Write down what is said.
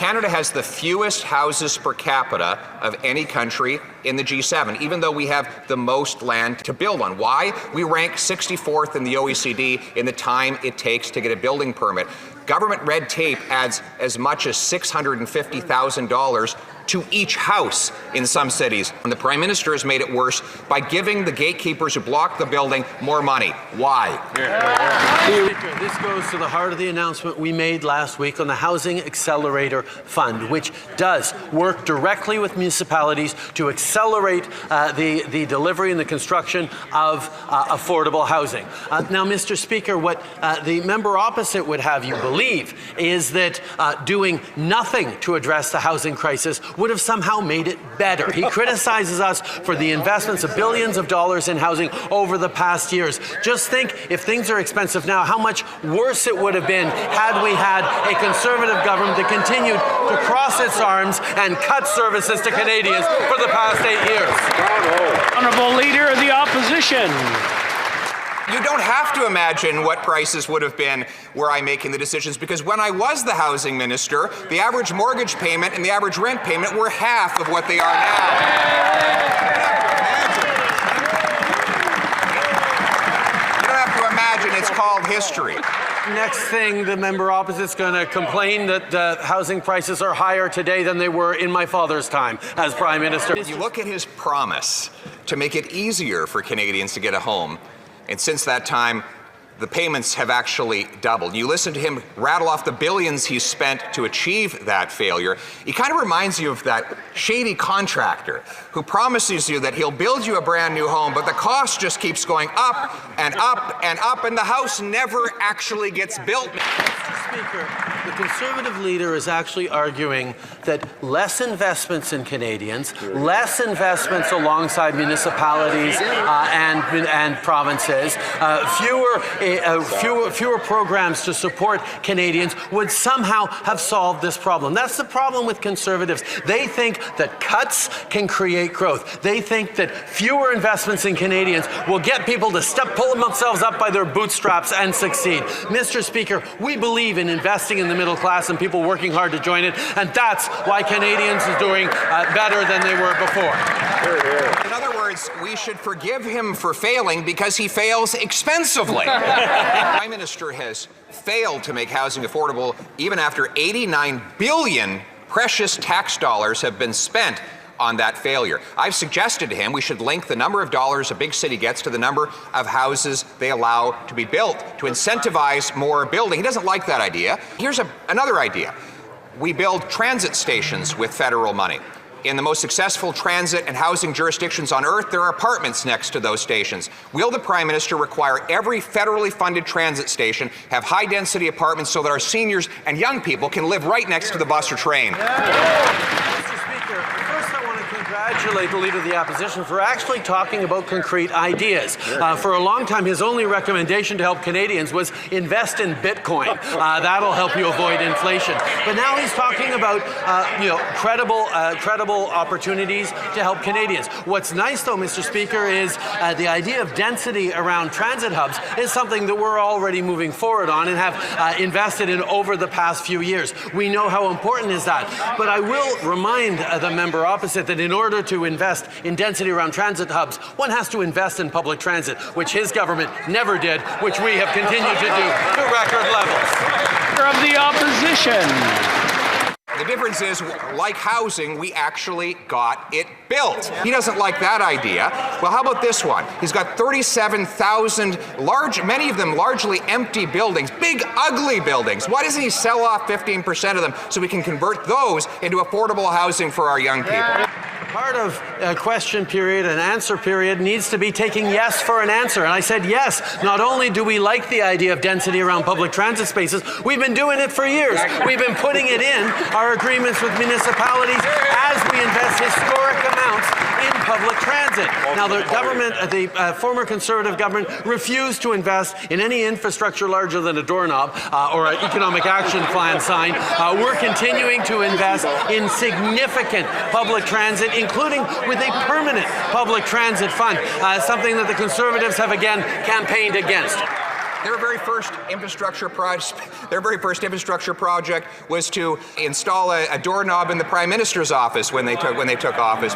Canada has the fewest houses per capita of any country in the G7, even though we have the most land to build on. Why? We rank 64th in the OECD in the time it takes to get a building permit. Government red tape adds as much as $650,000 to each house in some cities. And the Prime Minister has made it worse by giving the gatekeepers who block the building more money. Why? Speaker, this goes to the heart of the announcement we made last week on the Housing Accelerator Fund, which does work directly with municipalities to accelerate the delivery and the construction of affordable housing. Now, Mr. Speaker, what the member opposite would have you believe is that doing nothing to address the housing crisis would have somehow made it better. He criticizes us for the investments of billions of dollars in housing over the past years. Just think, if things are expensive now, how much worse it would have been had we had a Conservative government that continued to cross its arms and cut services to Canadians for the past 8 years. Honourable Leader of the Opposition. You don't have to imagine what prices would have been were I making the decisions, because when I was the housing minister, the average mortgage payment and the average rent payment were half of what they are now. You don't have to imagine, it's called history. Next thing, the member opposite's going to complain that housing prices are higher today than they were in my father's time as Prime Minister. You look at his promise to make it easier for Canadians to get a home, and since that time, the payments have actually doubled. You listen to him rattle off the billions he's spent to achieve that failure. He kind of reminds you of that shady contractor who promises you that he'll build you a brand new home, but the cost just keeps going up and up and up, and the house never actually gets built. Mr. Speaker, the Conservative leader is actually arguing that less investments in Canadians, less investments alongside municipalities and provinces, fewer programs to support Canadians would somehow have solved this problem. That's the problem with Conservatives. They think that cuts can create growth. They think that fewer investments in Canadians will get people to pull themselves up by their bootstraps and succeed. Mr. Speaker, we believe in investing in the middle class and people working hard to join it, and that's why Canadians are doing better than they were before. In other words, we should forgive him for failing because he fails expensively. The Prime Minister has failed to make housing affordable even after 89 billion precious tax dollars have been spent on that failure. I've suggested to him we should link the number of dollars a big city gets to the number of houses they allow to be built to incentivize more building. He doesn't like that idea. Here's another idea. We build transit stations with federal money. In the most successful transit and housing jurisdictions on earth, there are apartments next to those stations. Will the Prime Minister require every federally funded transit station have high-density apartments so that our seniors and young people can live right next to the bus or train? Mr. Speaker, first I want to congratulate the Leader of the Opposition for actually talking about concrete ideas. For a long time, his only recommendation to help Canadians was invest in Bitcoin. That'll help you avoid inflation. But now he's talking about credible opportunities to help Canadians. What's nice, though, Mr. Speaker, is the idea of density around transit hubs is something that we're already moving forward on and have invested in over the past few years. We know how important is that. But I will remind the member opposite that in order to invest in density around transit hubs, one has to invest in public transit, which his government never did, which we have continued to do to record levels. Of the Opposition. The difference is, like housing, we actually got it built. He doesn't like that idea. Well, how about this one? He's got 37,000 many of them largely empty buildings, big, ugly buildings. Why doesn't he sell off 15% of them so we can convert those into affordable housing for our young people? Part of a question period and answer period needs to be taking yes for an answer. And I said yes. Not only do we like the idea of density around public transit spaces, we've been doing it for years. We've been putting it in our agreements with municipalities as we invest historic amounts in public transit. Now, the government, the former Conservative government, refused to invest in any infrastructure larger than a doorknob or an economic action plan sign. We're continuing to invest in significant public transit, including with a permanent public transit fund, something that the Conservatives have again campaigned against. Their very first infrastructure project was to install a doorknob in the Prime Minister's office when they took office.